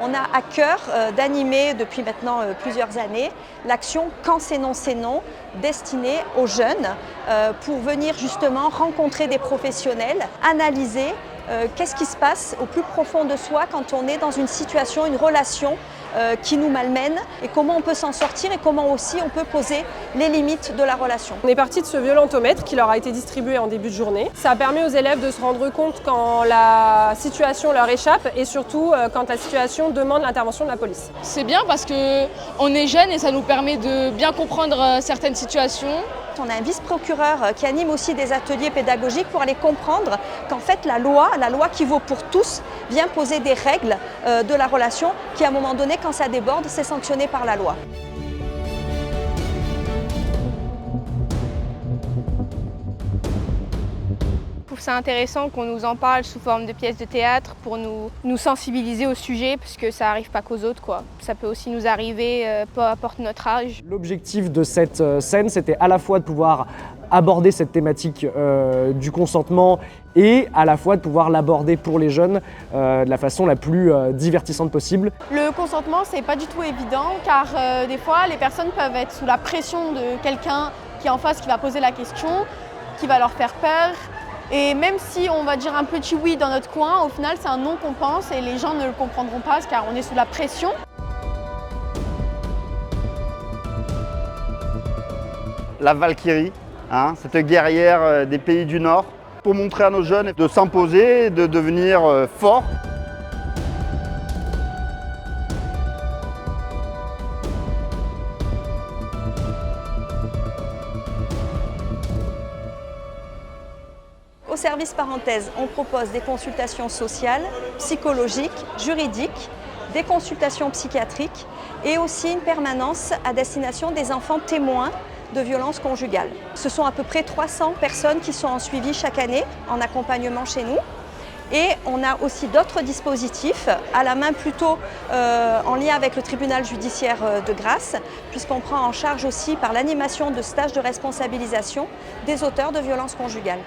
On a à cœur d'animer depuis maintenant plusieurs années l'action Quand c'est non, destinée aux jeunes pour venir justement rencontrer des professionnels, analyser qu'est-ce qui se passe au plus profond de soi quand on est dans une situation, une relation qui nous malmène et comment on peut s'en sortir et comment aussi on peut poser les limites de la relation. On est parti de ce violentomètre qui leur a été distribué en début de journée. Ça a permis aux élèves de se rendre compte quand la situation leur échappe et surtout quand la situation demande l'intervention de la police. C'est bien parce qu'on est jeunes et ça nous permet de bien comprendre certaines situations. On a un vice-procureur qui anime aussi des ateliers pédagogiques pour aller comprendre qu'en fait la loi qui vaut pour tous, vient poser des règles de la relation qui à un moment donné, quand ça déborde, c'est sanctionné par la loi. Je trouve ça intéressant qu'on nous en parle sous forme de pièces de théâtre pour nous sensibiliser au sujet, parce que ça n'arrive pas qu'aux autres, quoi. Ça peut aussi nous arriver, peu importe notre âge. L'objectif de cette scène, c'était à la fois de pouvoir aborder cette thématique du consentement et à la fois de pouvoir l'aborder pour les jeunes de la façon la plus divertissante possible. Le consentement, c'est pas du tout évident car des fois, les personnes peuvent être sous la pression de quelqu'un qui est en face, qui va poser la question, qui va leur faire peur. Et même si on va dire un petit oui dans notre coin, au final c'est un non qu'on pense et les gens ne le comprendront pas car on est sous la pression. La Valkyrie, cette guerrière des pays du Nord, pour montrer à nos jeunes de s'imposer, de devenir forts. Au service parenthèse, on propose des consultations sociales, psychologiques, juridiques, des consultations psychiatriques et aussi une permanence à destination des enfants témoins de violences conjugales. Ce sont à peu près 300 personnes qui sont en suivi chaque année en accompagnement chez nous. Et on a aussi d'autres dispositifs à la main plutôt en lien avec le tribunal judiciaire de Grasse, puisqu'on prend en charge aussi par l'animation de stages de responsabilisation des auteurs de violences conjugales.